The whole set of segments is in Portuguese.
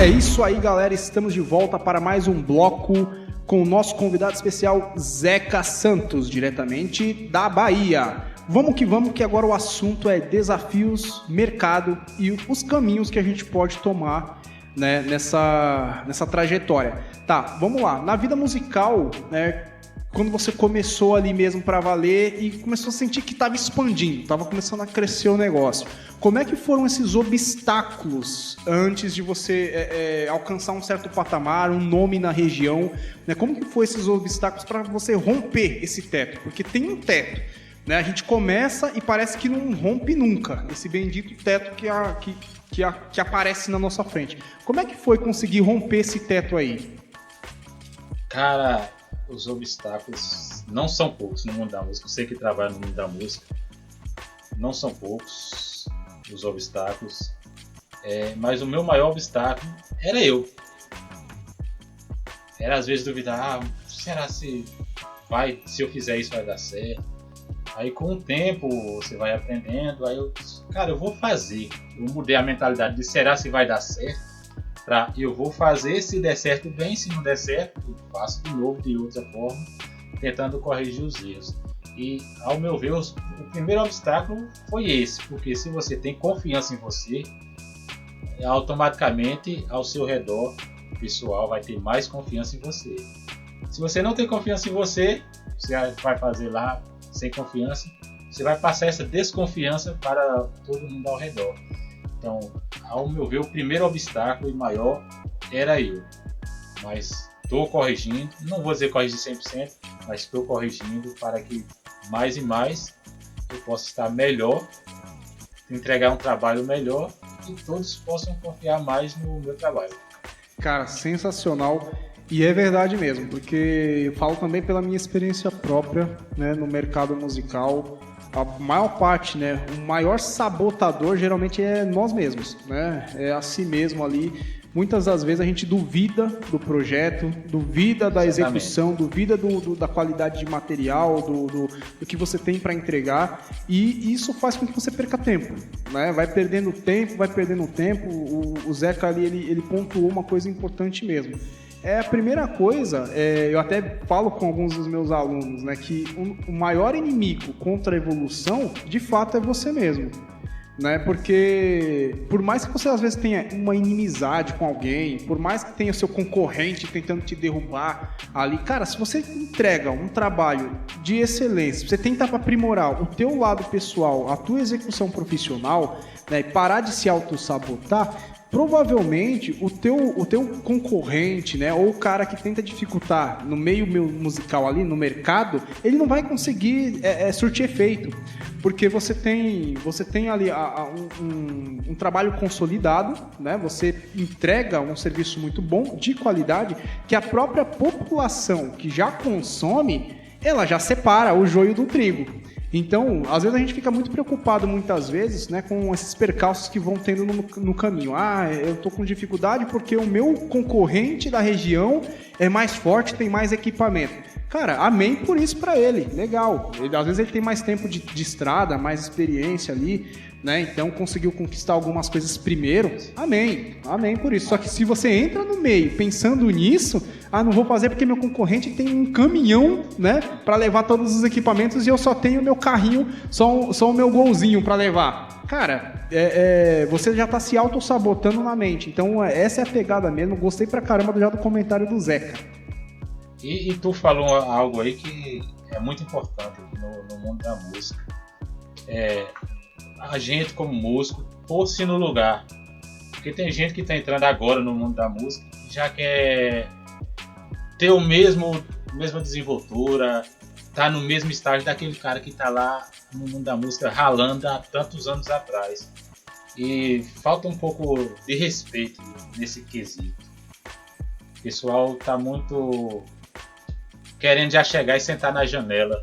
É isso aí, galera. Estamos de volta para mais um bloco com o nosso convidado especial, Zeca Santos, diretamente da Bahia. Vamos, que agora o assunto é desafios, mercado e os caminhos que a gente pode tomar, né, nessa trajetória. Tá, vamos lá. Na vida musical, né, quando você começou ali mesmo para valer e começou a sentir que estava expandindo, estava começando a crescer o negócio, como é que foram esses obstáculos antes de você alcançar um certo patamar, um nome na região, né? Como que foram esses obstáculos para você romper esse teto? Porque tem um teto, né? A gente começa e parece que não rompe nunca, esse bendito teto que aparece na nossa frente. Como é que foi conseguir romper esse teto aí? Cara, os obstáculos não são poucos no mundo da música. Você que trabalha no mundo da música, não são poucos os obstáculos, mas o meu maior obstáculo era eu. Era às vezes duvidar, será se eu fizer isso vai dar certo? Aí com o tempo você vai aprendendo, aí eu vou fazer. Eu mudei a mentalidade de será se vai dar certo, para eu vou fazer, se der certo bem, se não der certo, eu faço de novo de outra forma, tentando corrigir os erros. E ao meu ver, o primeiro obstáculo foi esse, porque se você tem confiança em você, automaticamente ao seu redor o pessoal vai ter mais confiança em você. Se você não tem confiança em você, você vai fazer lá sem confiança, você vai passar essa desconfiança para todo mundo ao redor. Então, ao meu ver, o primeiro obstáculo e maior era eu. Mas estou corrigindo, não vou dizer corrigir 100%, mas estou corrigindo para que mais e mais eu possa estar melhor, entregar um trabalho melhor e todos possam confiar mais no meu trabalho. Cara, sensacional. E é verdade mesmo, porque eu falo também pela minha experiência própria, né, no mercado musical. A maior parte, né, o maior sabotador geralmente é nós mesmos, né? É a si mesmo ali. Muitas das vezes a gente duvida do projeto, duvida da execução, duvida da qualidade de material, do que você tem para entregar, e isso faz com que você perca tempo, né? Vai perdendo tempo. O Zeca ali, ele pontuou uma coisa importante mesmo. A primeira coisa, eu até falo com alguns dos meus alunos, né, que o maior inimigo contra a evolução, de fato, é você mesmo. Né? Porque por mais que você às vezes tenha uma inimizade com alguém, por mais que tenha o seu concorrente tentando te derrubar ali, cara, se você entrega um trabalho de excelência, você tenta aprimorar o teu lado pessoal, a tua execução profissional, né, e parar de se auto-sabotar, provavelmente o teu concorrente, né, ou o cara que tenta dificultar no meio musical ali, no mercado, ele não vai conseguir surtir efeito, porque você tem ali um trabalho consolidado, né, você entrega um serviço muito bom, de qualidade, que a própria população que já consome, ela já separa o joio do trigo. Então, às vezes a gente fica muito preocupado, muitas vezes, né, com esses percalços que vão tendo no caminho. Eu tô com dificuldade porque o meu concorrente da região é mais forte, tem mais equipamento. Cara, amém por isso pra ele, legal. Às vezes ele tem mais tempo de estrada, mais experiência ali, né, então conseguiu conquistar algumas coisas primeiro. Amém por isso. Só que se você entra no meio pensando nisso, não vou fazer porque meu concorrente tem um caminhão, né, para levar todos os equipamentos e eu só tenho meu carrinho, só o meu golzinho para levar. Cara, você já tá se auto-sabotando na mente. Então essa é a pegada mesmo. Gostei pra caramba já do comentário do Zeca. E tu falou algo aí que é muito importante no mundo da música. A gente como músico pôr-se no lugar. Porque tem gente que está entrando agora no mundo da música e já quer ter mesma desenvoltura, tá no mesmo estágio daquele cara que está lá no mundo da música ralando há tantos anos atrás. E falta um pouco de respeito nesse quesito. O pessoal está muito querendo já chegar e sentar na janela.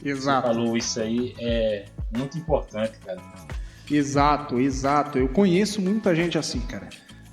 Exato. Você falou isso aí, é muito importante, cara. Exato. Eu conheço muita gente assim, cara.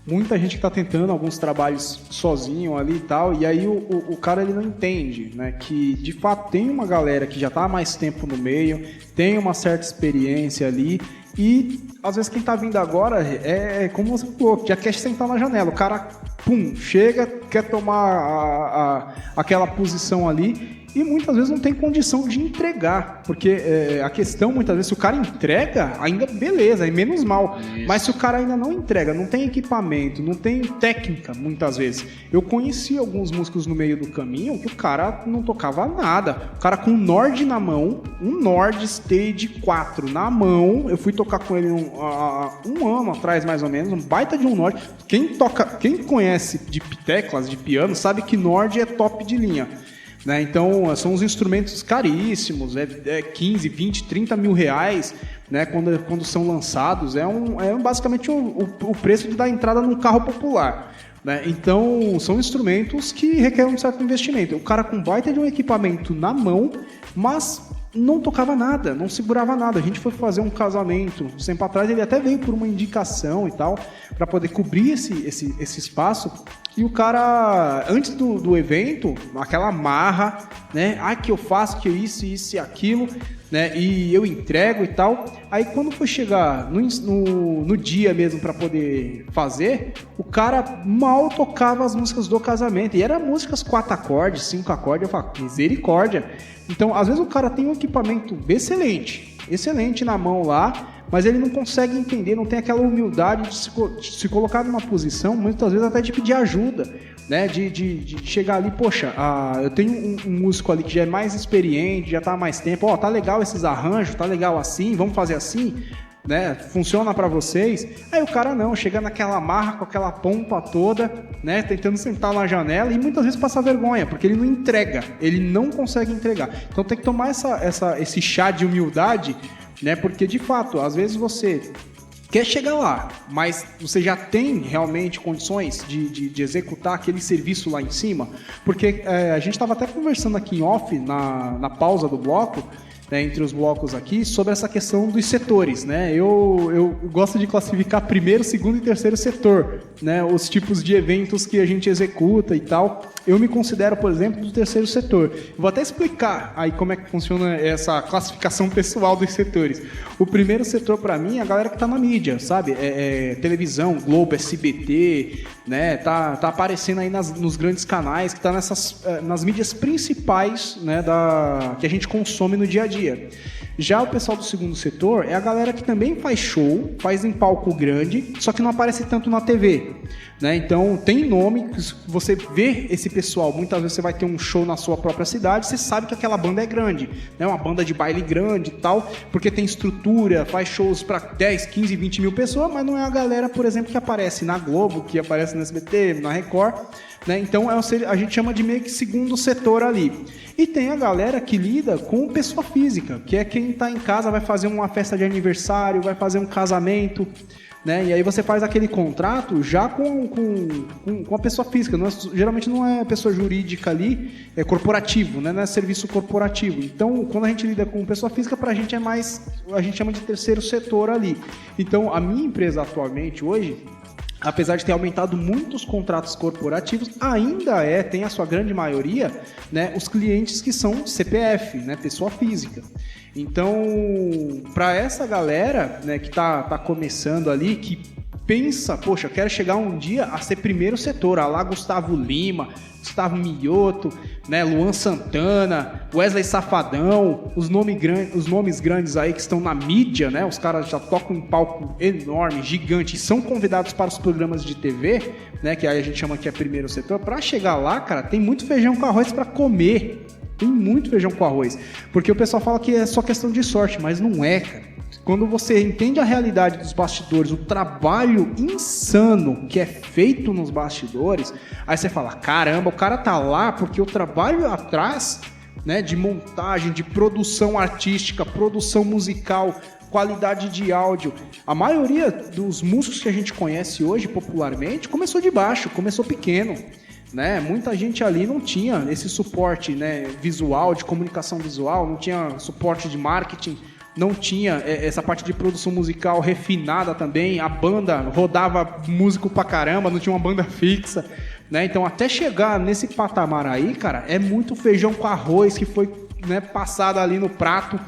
Muita gente que tá tentando alguns trabalhos sozinho ali e tal, e aí o cara ele não entende, né, que de fato tem uma galera que já tá há mais tempo no meio, tem uma certa experiência ali, E às vezes quem tá vindo agora é como você falou, já quer sentar na janela. O cara, pum, chega, quer tomar aquela posição ali e muitas vezes não tem condição de entregar. Porque a questão, muitas vezes, se o cara entrega, ainda beleza, é menos mal. Isso. Mas se o cara ainda não entrega, não tem equipamento, não tem técnica, muitas vezes. Eu conheci alguns músicos no meio do caminho que o cara não tocava nada. O cara com um Nord na mão, um Nord Stage 4 na mão, eu fui tocar com ele um ano atrás, mais ou menos, um baita de um Nord. Quem conhece de teclas, de piano, sabe que Nord é top de linha. Né? Então, são uns instrumentos caríssimos, 15, 20, 30 mil reais, né? quando são lançados. É basicamente o preço de dar entrada num carro popular. Né? Então, são instrumentos que requerem um certo investimento. O cara com baita de um equipamento na mão, mas não tocava nada, não segurava nada. A gente foi fazer um casamento um tempo atrás, ele até veio por uma indicação e tal, para poder cobrir esse espaço. E o cara, antes do evento, aquela marra, né? Que eu faço, que isso e aquilo, né? E eu entrego e tal. Aí quando foi chegar no dia mesmo para poder fazer, o cara mal tocava as músicas do casamento. E eram músicas 4 acordes, 5 acordes. Eu falo, misericórdia. Então, às vezes o cara tem um equipamento excelente na mão lá, mas ele não consegue entender, não tem aquela humildade de se colocar numa posição, muitas vezes até de pedir ajuda, né? De chegar ali, poxa, eu tenho um músico ali que já é mais experiente, já tá há mais tempo, tá legal esses arranjos, tá legal assim, vamos fazer assim, né? Funciona pra vocês. Aí o cara não, chega naquela marra com aquela pompa toda, né? Tentando sentar na janela e muitas vezes passa vergonha, porque ele não entrega, ele não consegue entregar. Então tem que tomar esse chá de humildade, né? Porque de fato, às vezes você quer chegar lá, mas você já tem realmente condições de executar aquele serviço lá em cima, porque a gente estava até conversando aqui em off, na pausa do bloco, né, entre os blocos aqui, sobre essa questão dos setores, né? Eu gosto de classificar primeiro, segundo e terceiro setor, né? Os tipos de eventos que a gente executa e tal. Eu me considero, por exemplo, do terceiro setor. Eu vou até explicar aí como é que funciona essa classificação pessoal dos setores. O primeiro setor, para mim, é a galera que tá na mídia, sabe? Televisão, Globo, SBT, né? Tá aparecendo aí nos grandes canais, que tá nas mídias principais, né? Que a gente consome no dia a dia. Já o pessoal do segundo setor é a galera que também faz show, faz em palco grande, só que não aparece tanto na TV, né? Então tem nome, você vê esse pessoal, muitas vezes você vai ter um show na sua própria cidade, você sabe que aquela banda é grande, né? Uma banda de baile grande e tal, porque tem estrutura, faz shows para 10, 15, 20 mil pessoas, mas não é a galera, por exemplo, que aparece na Globo, que aparece no SBT, na Record, né? Então a gente chama de meio que segundo setor ali. E tem a galera que lida com pessoa física, que é quem está em casa, vai fazer uma festa de aniversário, vai fazer um casamento, né? E aí você faz aquele contrato já com a pessoa física. Geralmente não é pessoa jurídica ali, é corporativo, né? Não é serviço corporativo. Então, quando a gente lida com pessoa física, pra gente é mais, a gente chama de terceiro setor ali. Então, a minha empresa atualmente, hoje, apesar de ter aumentado muitos contratos corporativos, ainda tem a sua grande maioria, né, os clientes que são CPF, né, pessoa física. Então, para essa galera, né, que tá começando ali, que pensa, poxa, eu quero chegar um dia a ser primeiro setor, lá Gustavo Lima, Gustavo Mioto, né, Luan Santana, Wesley Safadão, os nomes grandes aí que estão na mídia, né, os caras já tocam em palco enorme, gigante, e são convidados para os programas de TV, né, que aí a gente chama que é primeiro setor. Para chegar lá, cara, tem muito feijão com arroz para comer, tem muito feijão com arroz, porque o pessoal fala que é só questão de sorte, mas não é, cara. Quando você entende a realidade dos bastidores, o trabalho insano que é feito nos bastidores, aí você fala, caramba, o cara tá lá porque o trabalho atrás, né, de montagem, de produção artística, produção musical, qualidade de áudio. A maioria dos músicos que a gente conhece hoje popularmente começou de baixo, começou pequeno. Né? Muita gente ali não tinha esse suporte, né, visual, de comunicação visual, não tinha suporte de marketing, não tinha essa parte de produção musical refinada também, a banda rodava músico pra caramba, não tinha uma banda fixa, né? Então até chegar nesse patamar aí, cara, é muito feijão com arroz que foi, né, passado ali no prato,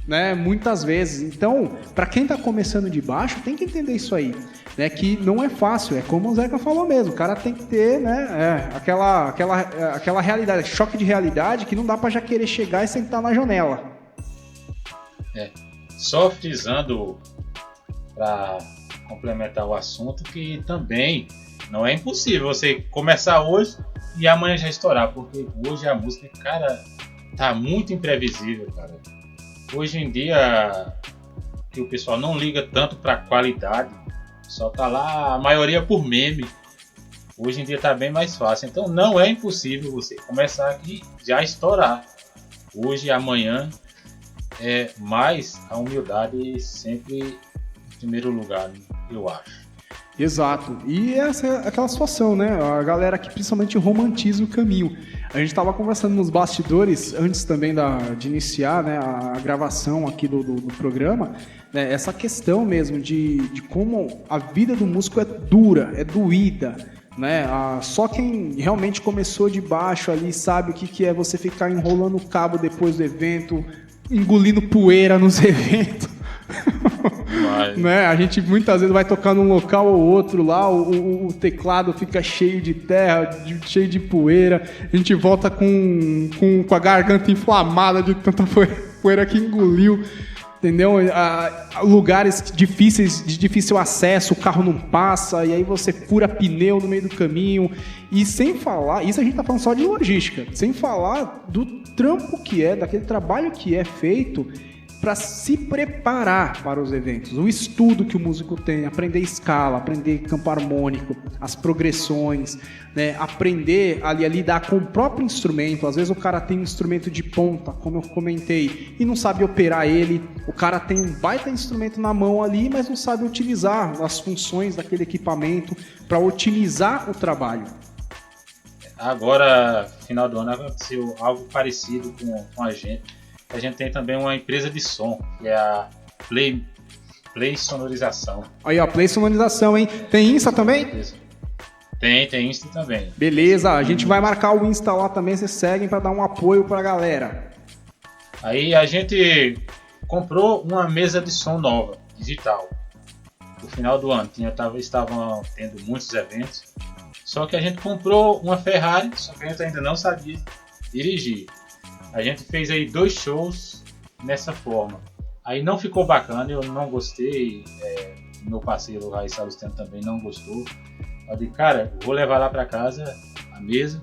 né? Muitas vezes. Então, para quem está começando de baixo, tem que entender isso aí, né? Que não é fácil, é como o Zeca falou mesmo. O cara tem que ter, né? Aquela realidade, choque de realidade que não dá para já querer chegar e sentar na janela. Só frisando para complementar o assunto que também não é impossível você começar hoje e amanhã já estourar, porque hoje a música, cara, tá muito imprevisível, cara. Hoje em dia que o pessoal não liga tanto para qualidade, só tá lá a maioria por meme. Hoje em dia tá bem mais fácil, então não é impossível você começar aqui e já estourar. Hoje e amanhã é mais a humildade sempre em primeiro lugar, eu acho. Exato. E essa é aquela situação, né? A galera que principalmente romantiza o caminho. A gente estava conversando nos bastidores, antes também de iniciar, né, a gravação aqui do programa, né, essa questão mesmo de como a vida do músico é dura, é doída, né? Só quem realmente começou de baixo ali sabe o que é você ficar enrolando o cabo depois do evento, engolindo poeira nos eventos. Né? A gente muitas vezes vai tocar num local ou outro lá, o teclado fica cheio de terra, cheio de poeira, a gente volta com a garganta inflamada de tanta poeira que engoliu, entendeu? Lugares difíceis, de difícil acesso, o carro não passa, e aí você fura pneu no meio do caminho, e sem falar, isso a gente tá falando só de logística, sem falar do trampo que é, daquele trabalho que é feito para se preparar para os eventos, o estudo que o músico tem, aprender escala, aprender campo harmônico, as progressões, né? Aprender a lidar com o próprio instrumento. Às vezes o cara tem um instrumento de ponta, como eu comentei, e não sabe operar ele. O cara tem um baita instrumento na mão ali, mas não sabe utilizar as funções daquele equipamento para otimizar o trabalho. Agora, final do ano, aconteceu algo parecido com a gente. A gente tem também uma empresa de som, que é a Play Sonorização. Aí, ó, Play Sonorização, hein? Tem Insta também? Tem Insta também. Beleza, a gente vai marcar o Insta lá também, vocês seguem para dar um apoio pra galera. Aí a gente comprou uma mesa de som nova, digital. No final do ano, estavam tendo muitos eventos. Só que a gente comprou uma Ferrari, só que a gente ainda não sabia dirigir. A gente fez aí 2 shows nessa forma. Aí não ficou bacana, eu não gostei. Meu parceiro Raí Salusteno também não gostou. Eu disse, cara, vou levar lá para casa a mesa,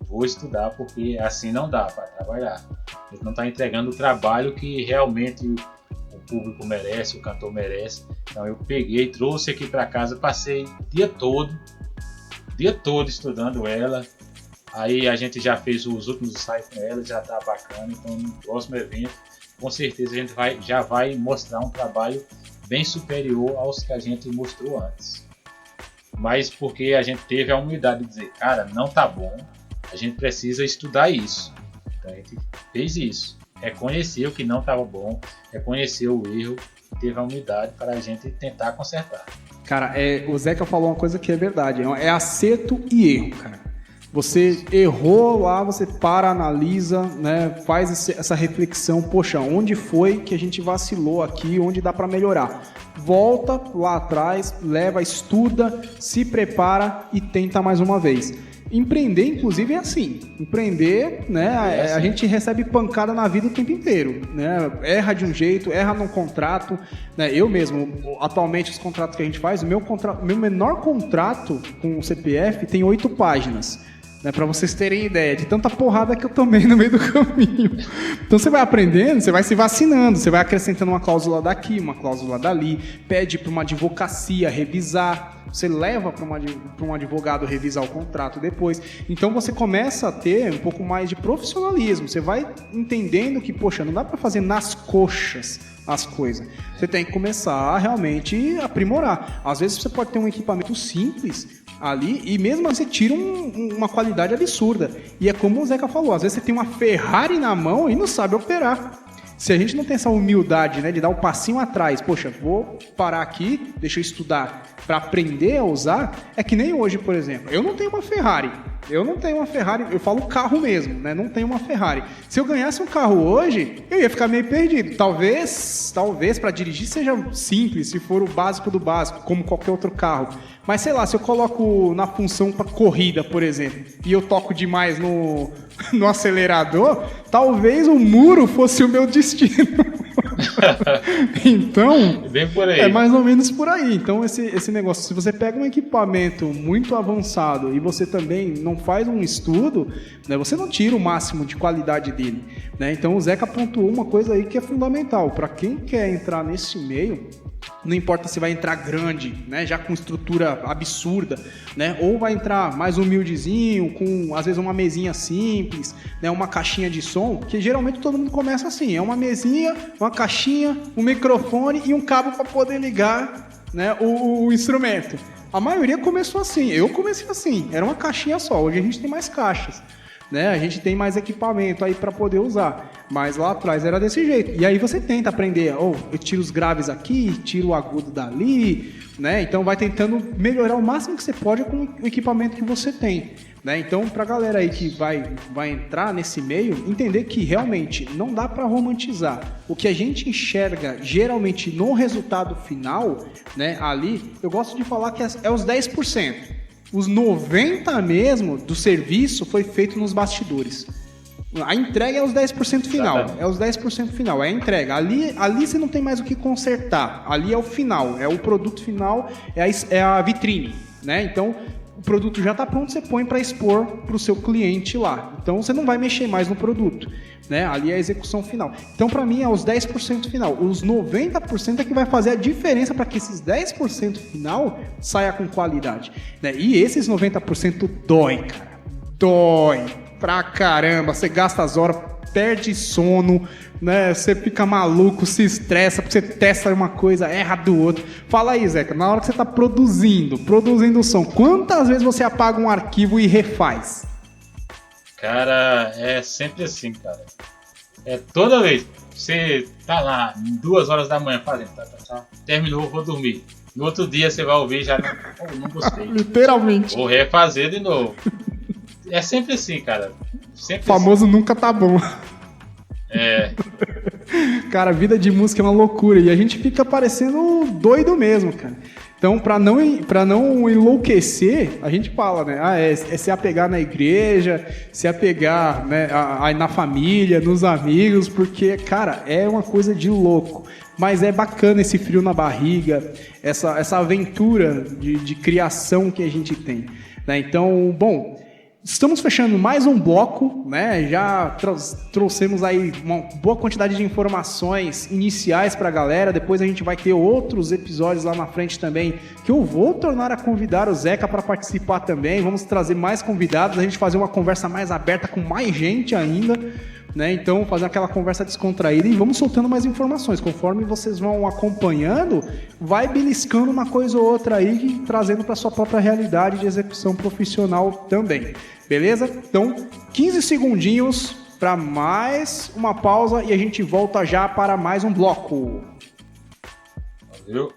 vou estudar, porque assim não dá para trabalhar. A gente não está entregando o trabalho que realmente o público merece, o cantor merece. Então eu peguei, trouxe aqui para casa, passei o dia todo estudando ela. Aí a gente já fez os últimos ensaios com ela, já tá bacana. Então no próximo evento, com certeza a gente já vai mostrar um trabalho bem superior aos que a gente mostrou antes. Mas porque a gente teve a humildade de dizer, cara, não tá bom, a gente precisa estudar isso. Então a gente fez isso, reconheceu que não estava bom, reconheceu o erro, teve a humildade para a gente tentar consertar. Cara, o Zeca falou uma coisa que é verdade, é acerto e erro, cara. Você errou lá, você para, analisa, né, faz essa reflexão, poxa, onde foi que a gente vacilou aqui, onde dá para melhorar. Volta lá atrás, leva, estuda, se prepara e tenta mais uma vez. Empreender, inclusive, é assim. Empreender, né, a gente recebe pancada na vida o tempo inteiro, né? Erra de um jeito, erra num contrato, né? Eu mesmo, atualmente, os contratos que a gente faz, o meu menor contrato com o CPF tem 8 páginas. Né, para vocês terem ideia de tanta porrada que eu tomei no meio do caminho. Então você vai aprendendo, você vai se vacinando, você vai acrescentando uma cláusula daqui, uma cláusula dali, pede para uma advocacia revisar, você leva para um advogado revisar o contrato depois. Então você começa a ter um pouco mais de profissionalismo, você vai entendendo que, poxa, não dá para fazer nas coxas as coisas. Você tem que começar a realmente aprimorar. Às vezes você pode ter um equipamento simples ali e mesmo assim tira uma qualidade absurda. E é como o Zeca falou, às vezes você tem uma Ferrari na mão e não sabe operar. Se a gente não tem essa humildade, né, de dar um passinho atrás, poxa, vou parar aqui, deixa eu estudar para aprender a usar, é que nem hoje, por exemplo, eu não tenho uma Ferrari, Eu não tenho uma Ferrari, eu falo carro mesmo, né? Não tenho uma Ferrari. Se eu ganhasse um carro hoje, eu ia ficar meio perdido. Talvez para dirigir seja simples, se for o básico do básico, como qualquer outro carro. Mas sei lá, se eu coloco na função para corrida, por exemplo, e eu toco demais no acelerador, talvez o muro fosse o meu destino. Então, bem por aí. É mais ou menos por aí. Então, esse negócio, se você pega um equipamento muito avançado e você também não faz um estudo, né, você não tira o máximo de qualidade dele, né? Então, o Zeca pontuou uma coisa aí que é fundamental. Para quem quer entrar nesse meio, não importa se vai entrar grande, né, já com estrutura absurda, né, ou vai entrar mais humildezinho, com às vezes uma mesinha simples, né, uma caixinha de som, que geralmente todo mundo começa assim, é uma mesinha, uma caixinha, um microfone e um cabo para poder ligar, né, o instrumento. A maioria começou assim, eu comecei assim, era uma caixinha só, hoje a gente tem mais caixas. Né? A gente tem mais equipamento aí para poder usar, mas lá atrás era desse jeito. E aí você tenta aprender, eu tiro os graves aqui, tiro o agudo dali, né? Então vai tentando melhorar o máximo que você pode com o equipamento que você tem, né? Então pra galera aí que vai entrar nesse meio, entender que realmente não dá para romantizar. O que a gente enxerga geralmente no resultado final, né? Ali, eu gosto de falar que é os 10%. Os 90% mesmo do serviço foi feito nos bastidores. A entrega é os 10% final. Exatamente. É os 10% final, é a entrega. Ali você não tem mais o que consertar. Ali é o final, é o produto final, é a vitrine, né? Então, o produto já está pronto, você põe para expor para o seu cliente lá. Então, você não vai mexer mais no produto, né? Ali é a execução final. Então, para mim, é os 10% final. Os 90% é que vai fazer a diferença para que esses 10% final saia com qualidade, né? E esses 90% dói, cara. Dói pra caramba. Você gasta as horas, perde sono, né? Você fica maluco, se estressa, porque você testa uma coisa, erra do outro. Fala aí, Zeca, na hora que você tá produzindo som, quantas vezes você apaga um arquivo e refaz? Cara, é sempre assim, cara. É toda vez. Você tá lá, 2 horas da manhã fazendo, terminou, vou dormir. No outro dia você vai ouvir e já não gostei. Literalmente. Vou refazer de novo. É sempre assim, cara. Sempre o famoso assim. Nunca tá bom. É. Cara, a vida de música é uma loucura e a gente fica parecendo doido mesmo, cara. Então, pra não enlouquecer, a gente fala, né? É se apegar na igreja, se apegar, né, na família, nos amigos, porque, cara, é uma coisa de louco. Mas é bacana esse frio na barriga, essa aventura de criação que a gente tem, né? Então, bom, estamos fechando mais um bloco, né? Já trouxemos aí uma boa quantidade de informações iniciais para a galera. Depois a gente vai ter outros episódios lá na frente também, que eu vou tornar a convidar o Zeca para participar também. Vamos trazer mais convidados, a gente fazer uma conversa mais aberta com mais gente ainda, né? Então, fazer aquela conversa descontraída e vamos soltando mais informações. Conforme vocês vão acompanhando, vai beliscando uma coisa ou outra aí, trazendo para sua própria realidade de execução profissional também. Beleza? Então, 15 segundinhos para mais uma pausa e a gente volta já para mais um bloco. Valeu.